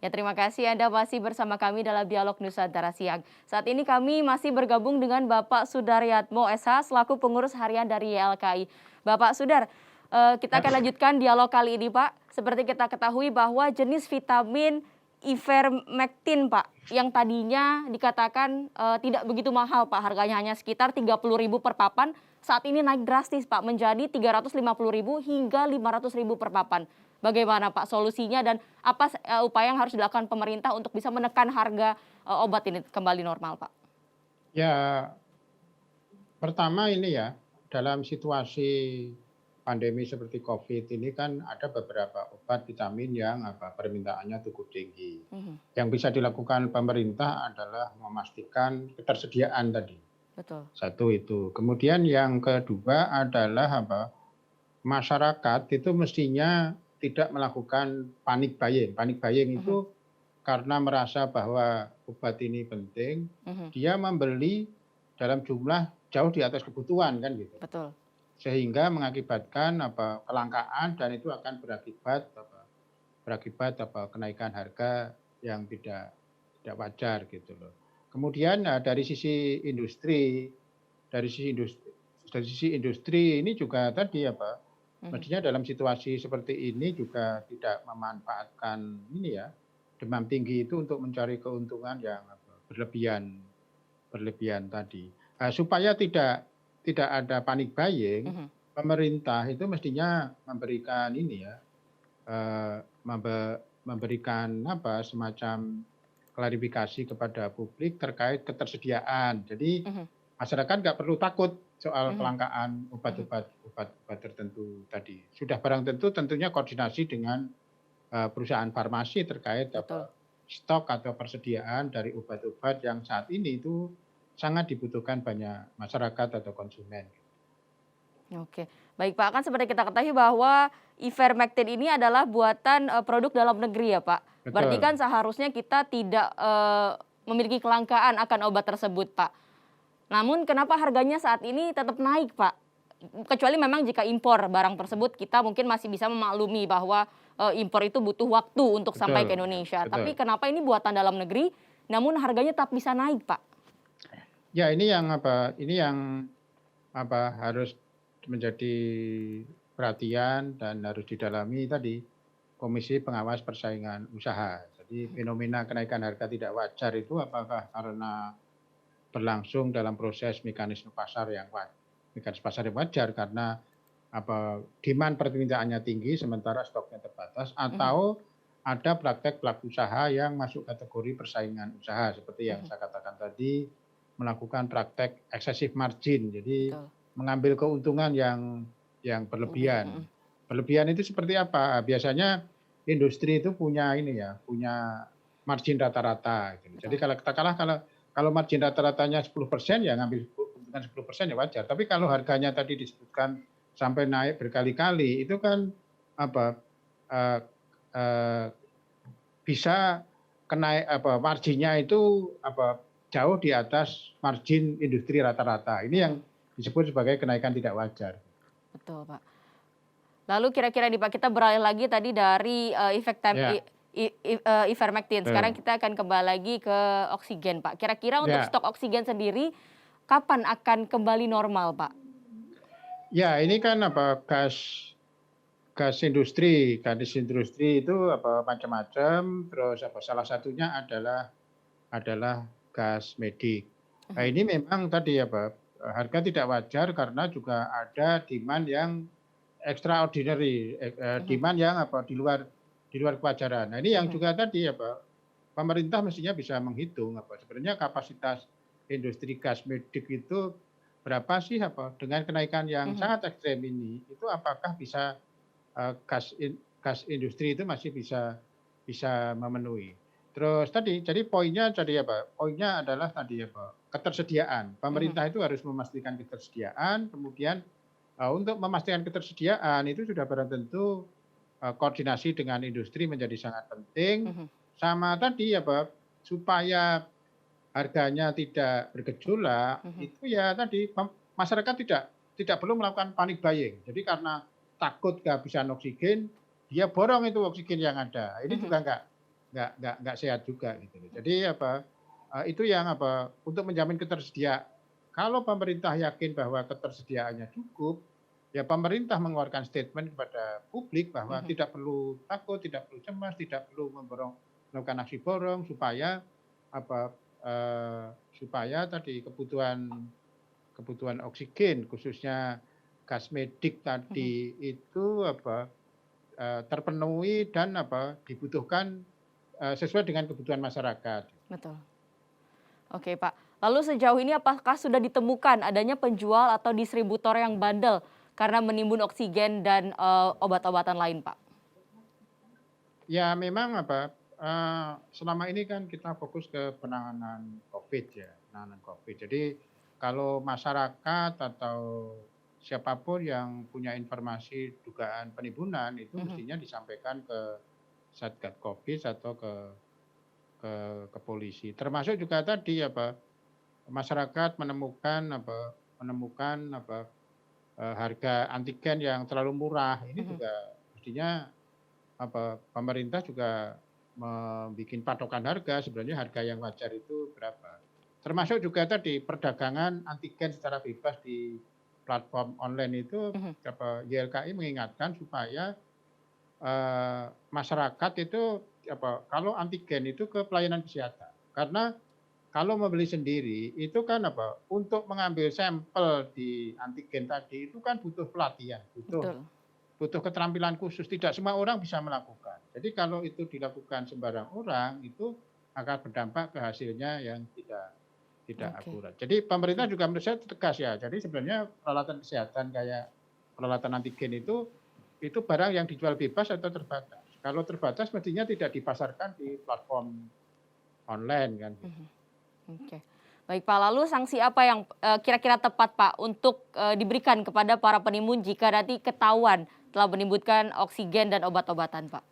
Ya, terima kasih Anda masih bersama kami dalam Dialog Nusantara Siang. Saat ini kami masih bergabung dengan Bapak Sudaryatmo SH selaku pengurus harian dari YLKI. Bapak Sudar, kita Ya, akan lanjutkan dialog kali ini Pak. Seperti kita ketahui bahwa jenis vitamin ivermectin Pak, yang tadinya dikatakan tidak begitu mahal Pak, harganya hanya sekitar 30.000 per papan, saat ini naik drastis Pak menjadi 350.000 hingga 500.000 per papan. Bagaimana Pak solusinya dan apa upaya yang harus dilakukan pemerintah untuk bisa menekan harga obat ini kembali normal Pak? ya, pertama ini ya, dalam situasi pandemi seperti COVID ini kan ada beberapa obat vitamin yang permintaannya cukup tinggi. Mhm, Yang bisa dilakukan pemerintah adalah memastikan ketersediaan tadi. betul. Satu itu. Kemudian yang kedua adalah masyarakat itu mestinya tidak melakukan panic buying. Panic buying Mhm, itu karena merasa bahwa obat ini penting, mhm, dia membeli dalam jumlah jauh di atas kebutuhan kan gitu. betul. Sehingga mengakibatkan kelangkaan dan itu akan berakibat kenaikan harga yang tidak wajar gitu loh. Kemudian dari sisi industri dari sisi industri ini juga tadi Mhm, mestinya dalam situasi seperti ini juga tidak memanfaatkan ini ya, demam tinggi itu untuk mencari keuntungan yang berlebihan berlebihan tadi. Supaya tidak ada panic buying, mhm, pemerintah itu mestinya memberikan ini ya, eee, memberikan semacam klarifikasi kepada publik terkait ketersediaan. Jadi mhm, masyarakat nggak perlu takut soal mhm, kelangkaan mhm, obat-obat tertentu tadi. Sudah barang tentu tentunya koordinasi dengan, perusahaan farmasi terkait betul. stok atau persediaan dari obat-obat yang saat ini itu sangat dibutuhkan banyak masyarakat atau konsumen. Oke, baik Pak, kan seperti kita ketahui bahwa ivermectin ini adalah buatan produk dalam negeri ya Pak. Berarti kan Betul, seharusnya kita tidak memiliki kelangkaan akan obat tersebut Pak. Namun kenapa harganya saat ini tetap naik, Pak? Kecuali memang jika impor barang tersebut kita mungkin masih bisa memaklumi bahwa, impor itu butuh waktu untuk sampai ke betul, ya, Indonesia. Tapi betul. kenapa ini buatan dalam negeri, namun harganya tetap bisa naik, Pak? Ya ini yang harus menjadi perhatian dan harus didalami tadi, Komisi Pengawas Persaingan Usaha. Jadi fenomena kenaikan harga tidak wajar itu apakah karena berlangsung dalam proses mekanisme pasar yang wajar karena demand permintaannya tinggi sementara stoknya terbatas Mhm, atau ada praktek pelaku usaha yang masuk kategori persaingan usaha seperti yang mhm, saya katakan tadi, melakukan praktek excessive margin. Jadi betul. mengambil keuntungan yang Lebih, berlebihan. mhm, Berlebihan itu seperti apa? Biasanya industri itu punya ini ya, punya margin rata-rata gitu. Jadi betul. kalau katakanlah kalau margin rata-ratanya 10% ya ngambil keuntungan 10% ya wajar. Tapi kalau Mhm, harganya tadi disebutkan sampai naik berkali-kali, itu kan apa, eee eee, bisa marginnya itu jauh di atas margin industri rata-rata. Ini yang mhm, disebut sebagai kenaikan tidak wajar. betul, Pak. Lalu kira-kira nih Pak, kita beralih lagi tadi dari, efek tem Ya, ivermectin. Sekarang betul. kita akan kembali lagi ke oksigen, Pak. Kira-kira untuk Ya. stok oksigen sendiri, kapan akan kembali normal, Pak? Ya, ini kan gas gas industri itu macam-macam, terus salah satunya adalah gas medik. Nah, Mhm, ini memang tadi harga tidak wajar karena juga ada demand yang extraordinary, mhm, demand yang di luar kewajaran. Nah, ini yang mhm, juga tadi pemerintah mestinya bisa menghitung sebenarnya kapasitas industri gas medik itu berapa sih dengan kenaikan yang mhm, sangat ekstrem ini, itu apakah bisa gas industri itu masih bisa bisa memenuhi. Terus jadi poinnya adalah tadi ketersediaan. mhm, Pemerintah itu harus memastikan ketersediaan, kemudian, untuk memastikan ketersediaan itu sudah barang tentu, koordinasi dengan industri menjadi sangat penting, mhm, sama tadi supaya harganya tidak bergejolak, mhm, itu ya tadi masyarakat tidak perlu melakukan panic buying. Jadi karena takut kehabisan oksigen, dia borong itu oksigen yang ada. Ini mhm. juga nggak sehat juga gitu loh. Jadi itu yang untuk menjamin ketersediaan. Kalau pemerintah yakin bahwa ketersediaannya cukup, ya pemerintah mengeluarkan statement kepada publik bahwa Mhm. tidak perlu takut, tidak perlu cemas, tidak perlu melakukan aksi borong supaya apa supaya tadi kebutuhan kebutuhan oksigen khususnya gas medik Mhm. tadi itu terpenuhi dan dibutuhkan sesuai dengan kebutuhan masyarakat. Betul. Oke, Pak. Lalu sejauh ini apakah sudah ditemukan adanya penjual atau distributor yang bandel karena menimbun oksigen dan obat-obatan lain, Pak? Ya memang selama ini kan kita fokus ke penanganan COVID ya, penanganan COVID. Jadi kalau masyarakat atau siapapun yang punya informasi dugaan penimbunan itu Mhm. mestinya disampaikan ke Satgas Covid atau ke polisi. Termasuk juga tadi masyarakat menemukan harga antigen yang terlalu murah. Ini Mhm. juga mestinya pemerintah juga membuat patokan harga, sebenarnya harga yang wajar itu berapa. Termasuk juga tadi perdagangan antigen secara bebas di platform online itu Mhm. YLKI mengingatkan supaya masyarakat itu kalau antigen itu ke pelayanan kesehatan. Karena kalau membeli sendiri itu kan untuk mengambil sampel di antigen tadi itu kan butuh pelatihan, butuh Betul. butuh keterampilan khusus, tidak semua orang bisa melakukan. Jadi kalau itu dilakukan sembarang orang, itu akan berdampak ke hasilnya yang tidak Oke. akurat. Jadi pemerintah Oke. juga menurut saya tegas ya. Jadi sebenarnya peralatan kesehatan kayak peralatan antigen itu barang yang dijual bebas atau terbatas. Kalau terbatas mestinya tidak dipasarkan di platform online kan gitu. Mhm. Oke. Baik, Pak. Lalu sanksi apa yang kira-kira tepat, Pak, untuk diberikan kepada para penimbun jika nanti ketahuan telah menimbunkan oksigen dan obat-obatan, Pak?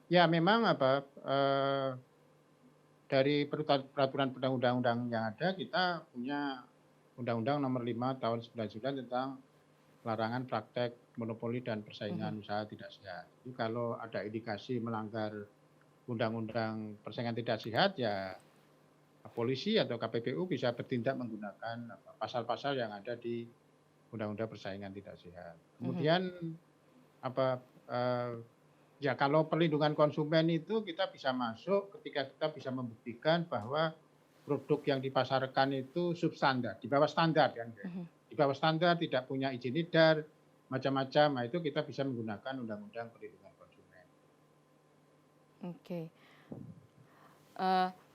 Ya memang dari peraturan perundang-undang yang ada kita punya Undang-Undang Nomor 5 Tahun 99 tentang larangan praktek monopoli dan Mhm. persaingan usaha tidak sehat. Jadi kalau ada indikasi melanggar Undang-Undang Persaingan Tidak Sehat, ya polisi atau KPPU bisa bertindak menggunakan pasal-pasal yang ada di Undang-Undang Persaingan Tidak Sehat. Mhm. Kemudian apa eh, ya kalau perlindungan konsumen itu kita bisa masuk ketika kita bisa membuktikan bahwa produk yang dipasarkan itu substandar, di bawah standar kan. Mhm. Di bawah standar, tidak punya izin edar, macam-macam. Nah, itu kita bisa menggunakan Undang-Undang Perlindungan Konsumen. Oke.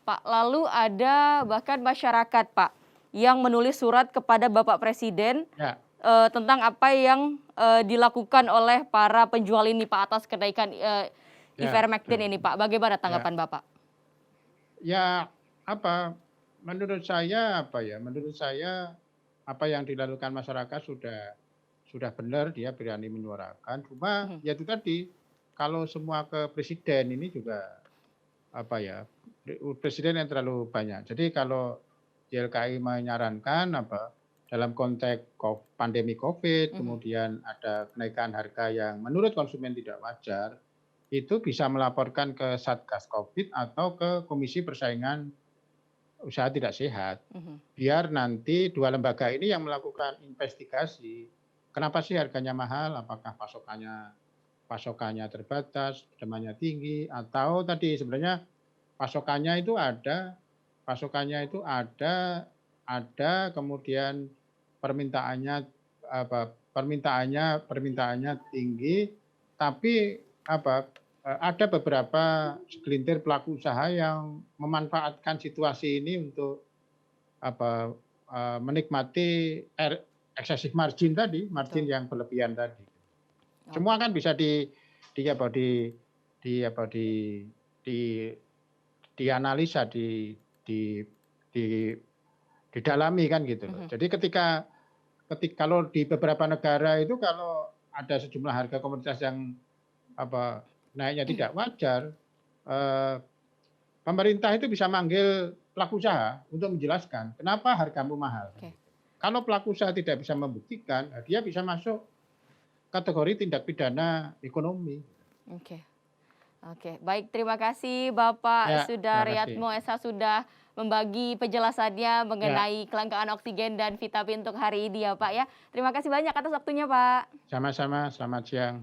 Pak, lalu ada bahkan masyarakat, Pak, yang menulis surat kepada Bapak Presiden Ya, tentang apa yang dilakukan oleh para penjual ini, Pak, atas kenaikan ya, ivermectin betul. ini, Pak. Bagaimana Ya, tanggapan Bapak? ya apa menurut saya menurut saya apa yang dilakukan masyarakat sudah benar, dia berani menyuarakan. Cuma Mhm. ya itu tadi, kalau semua ke presiden ini juga apa ya, presiden yang terlalu banyak. Jadi kalau YLKI menyarankan dalam konteks pandemi COVID, Mhm. kemudian ada kenaikan harga yang menurut konsumen tidak wajar, itu bisa melaporkan ke Satgas COVID atau ke Komisi Persaingan Usaha Tidak Sehat. Mhm. Biar nanti dua lembaga ini yang melakukan investigasi, kenapa sih harganya mahal, apakah pasokannya terbatas, demandnya tinggi, atau tadi sebenarnya pasokannya itu ada pasokannya itu kemudian permintaannya permintaannya tinggi, tapi ada beberapa segelintir pelaku usaha yang memanfaatkan situasi ini untuk apa, menikmati excessive margin tadi, margin Betul. yang berlebihan tadi. Semua Oke. kan bisa di apa, di apa, di dianalisa, di di didalami kan gitu loh. Mhm. Jadi kalau di beberapa negara itu kalau ada sejumlah harga komoditas yang naiknya tidak wajar, eee, pemerintah itu bisa manggil pelaku usaha untuk menjelaskan kenapa hargamu mahal kan Oke. gitu. Kalau pelaku usaha tidak bisa membuktikan, dia bisa masuk kategori tindak pidana ekonomi. Oke. Oke, baik, terima kasih Ya, Bapak terima kasih. Sudaryatmo Esa sudah membagi penjelasannya Ya, mengenai kelangkaan oksigen dan vitamin untuk hari ini ya Pak ya. Terima kasih banyak atas waktunya Pak. sama-sama. Selamat siang.